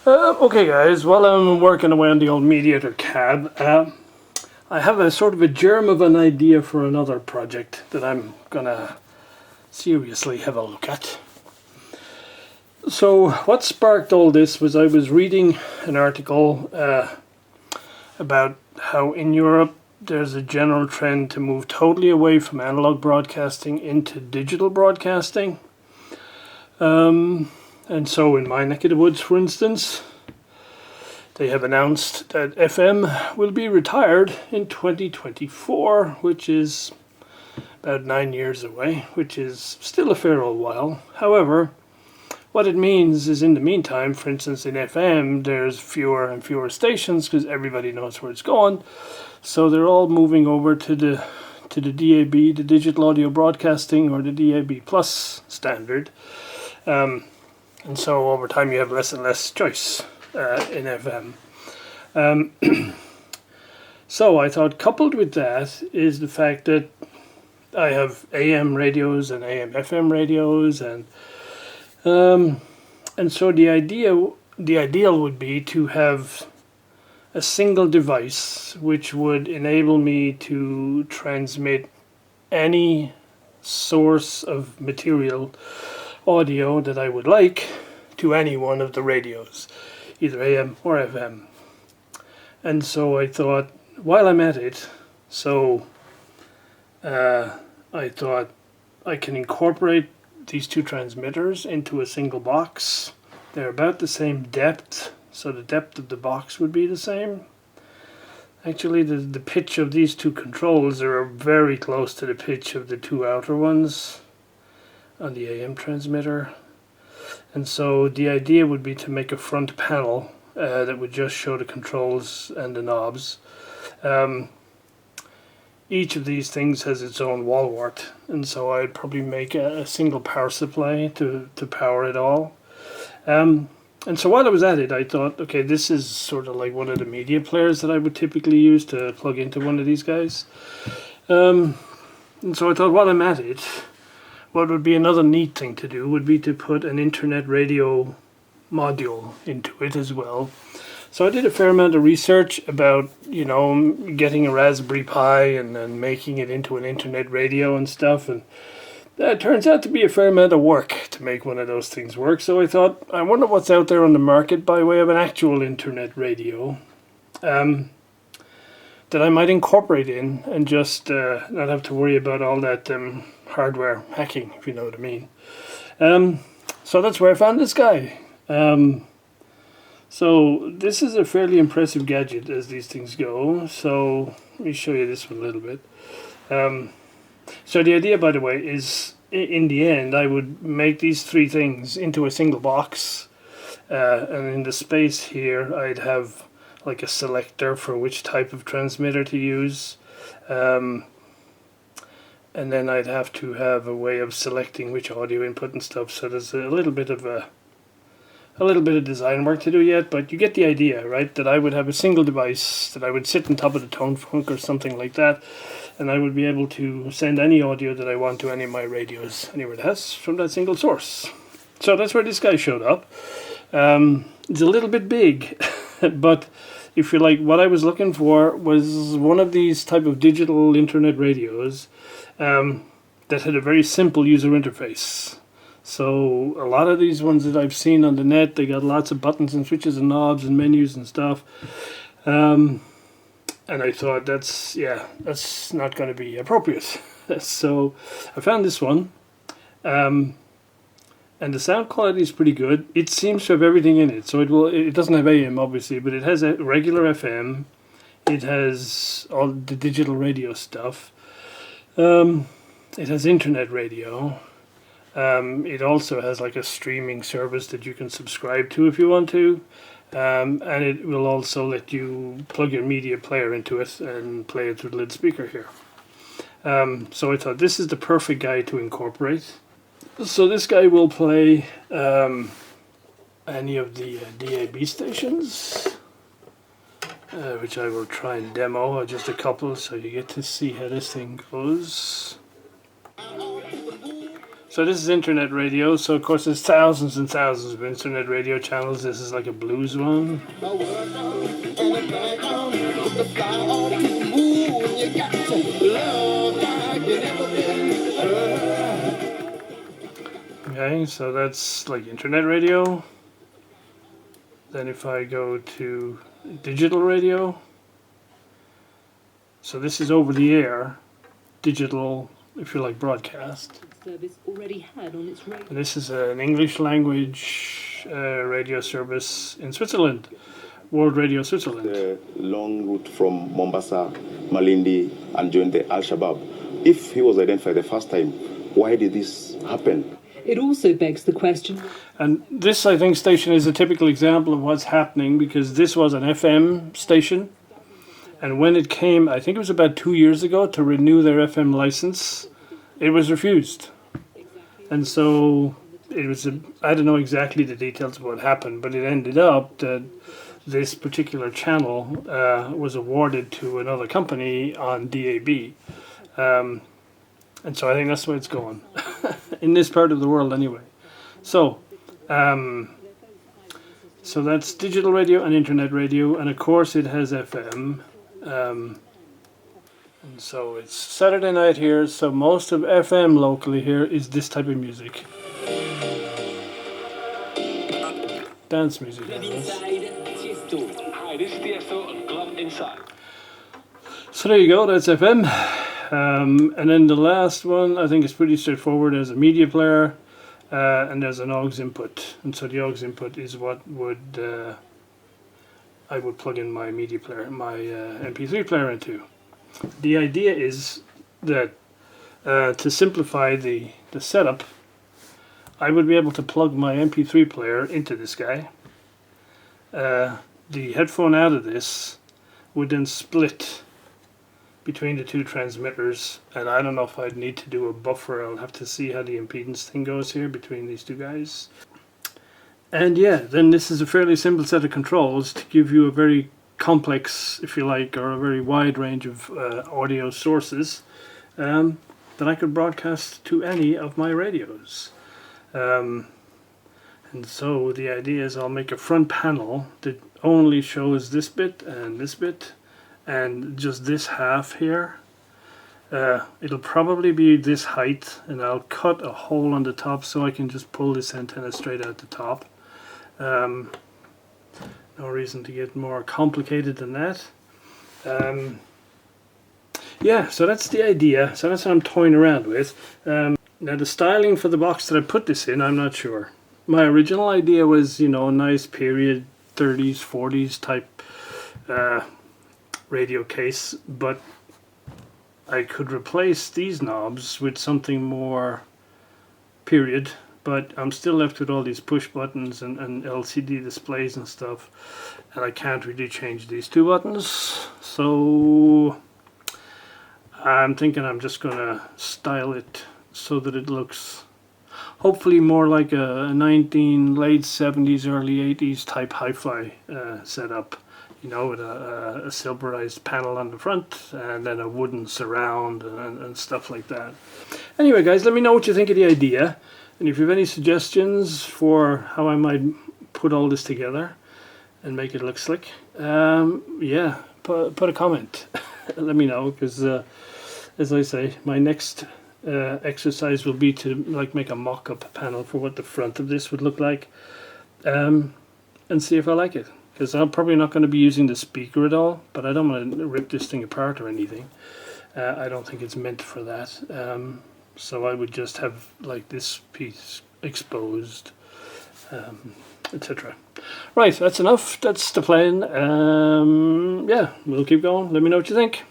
Okay guys, while I'm working away on the old Mediator cab, I have a sort of a germ of an idea for another project that I'm gonna seriously have a look at. So what sparked all this was I was reading an article about how in Europe there's a general trend to move totally away from analog broadcasting into digital broadcasting. And so in my neck of the woods, for instance, they have announced that FM will be retired in 2024, which is about 9 years away, which is still a fair old while. However, what it means is in the meantime, for instance, in FM, there's fewer and fewer stations because everybody knows where it's going. So they're all moving over to the DAB, the digital audio broadcasting, or the DAB plus standard. And so over time you have less and less choice in FM. So I thought coupled with that is the fact that I have AM radios and AM FM radios, and so the ideal would be to have a single device which would enable me to transmit any source of material audio that I would like to any one of the radios, either AM or FM. And so I thought, while I'm at it, I thought I can incorporate these two transmitters into a single box. They're about the same depth, so the depth of the box would be the same. Actually, the pitch of these two controls are very close to the pitch of the two outer ones on the AM transmitter. And so the idea would be to make a front panel that would just show the controls and the knobs. Each of these things has its own wall wart, and so I'd probably make a single power supply to power it all. And so while I was at it, I thought, okay, this is sort of like one of the media players that I would typically use to plug into one of these guys. And so I thought, while I'm at it, what would be another neat thing to do would be to put an internet radio module into it as well. So I did a fair amount of research about, getting a Raspberry Pi and making it into an internet radio and stuff, and that turns out to be a fair amount of work to make one of those things work. So I thought, I wonder what's out there on the market by way of an actual internet radio that I might incorporate in and just not have to worry about all that hardware hacking, if you know what I mean. So that's where I found this guy. So this is a fairly impressive gadget as these things go. So let me show you this one a little bit. So the idea, by the way, is in the end I would make these three things into a single box, and in the space here I'd have like a selector for which type of transmitter to use, and then I'd have to have a way of selecting which audio input and stuff. So there's a little bit of design work to do yet, but you get the idea, right? That I would have a single device that I would sit on top of the tone funk or something like that, and I would be able to send any audio that I want to any of my radios, anywhere it has, from that single source. So that's where this guy showed up. It's a little bit big, but if you like, what I was looking for was one of these type of digital internet radios that had a very simple user interface. So a lot of these ones that I've seen on the net, they got lots of buttons and switches and knobs and menus and stuff. And I thought that's not going to be appropriate. So I found this one. And the sound quality is pretty good. It seems to have everything in it. So it doesn't have AM obviously, but it has a regular FM. It has all the digital radio stuff. It has internet radio. It also has like a streaming service that you can subscribe to if you want to, and it will also let you plug your media player into it and play it through the little speaker here. So I thought this is the perfect guy to incorporate. So this guy will play any of the DAB stations, which I will try and demo, just a couple so you get to see how this thing goes. So this is internet radio. So of course there's thousands and thousands of internet radio channels. This is like a blues one. Okay, so that's like internet radio. Then if I go to digital radio, so this is over the air, digital, if you like, broadcast. Service already had on its radio. And this is an English language radio service in Switzerland, World Radio Switzerland. The long route from Mombasa, Malindi, and joined the Al-Shabaab. If he was identified the first time, why did this happen? It also begs the question. And this, I think, station is a typical example of what's happening, because this was an FM station. And when it came, I think it was about 2 years ago, to renew their FM license, it was refused. And so it was, I don't know exactly the details of what happened, but it ended up that this particular channel was awarded to another company on DAB. And so I think that's the way it's going in this part of the world anyway. So, so that's digital radio and internet radio, and of course it has FM. And so it's Saturday night here, so most of FM locally here is this type of music. Dance music. Hi, this is Tiesto, Club Inside. So there you go, that's FM. And then the last one, I think, is pretty straightforward. There's a media player and there's an aux input. And so the aux input is what would I would plug in my media player, my MP3 player into. The idea is that to simplify the setup, I would be able to plug my MP3 player into this guy. The headphone out of this would then split between the two transmitters, and I don't know if I'd need to do a buffer. I'll have to see how the impedance thing goes here between these two guys. And yeah, then this is a fairly simple set of controls to give you a very complex, if you like, or a very wide range of audio sources that I could broadcast to any of my radios. And so the idea is I'll make a front panel that only shows this bit and just this half here. It'll probably be this height, and I'll cut a hole on the top so I can just pull this antenna straight out the top. No reason to get more complicated than that. Yeah, so that's the idea. So that's what I'm toying around with. Now the styling for the box that I put this in, I'm not sure. My original idea was, you know, a nice period 30s, 40s type radio case, but I could replace these knobs with something more period, but I'm still left with all these push buttons and LCD displays and stuff, and I can't really change these two buttons, so I'm thinking I'm just gonna style it so that it looks hopefully more like a late 70s, early 80s type hi-fi setup. You know, with a silverized panel on the front and then a wooden surround and stuff like that. Anyway, guys, let me know what you think of the idea. And if you have any suggestions for how I might put all this together and make it look slick, yeah, put a comment. Let me know, because as I say, my next exercise will be to make a mock-up panel for what the front of this would look like, and see if I like it. Because I'm probably not going to be using the speaker at all, but I don't want to rip this thing apart or anything. I don't think it's meant for that. So I would just have like this piece exposed, etc. Right, that's enough. That's the plan. Yeah, we'll keep going. Let me know what you think.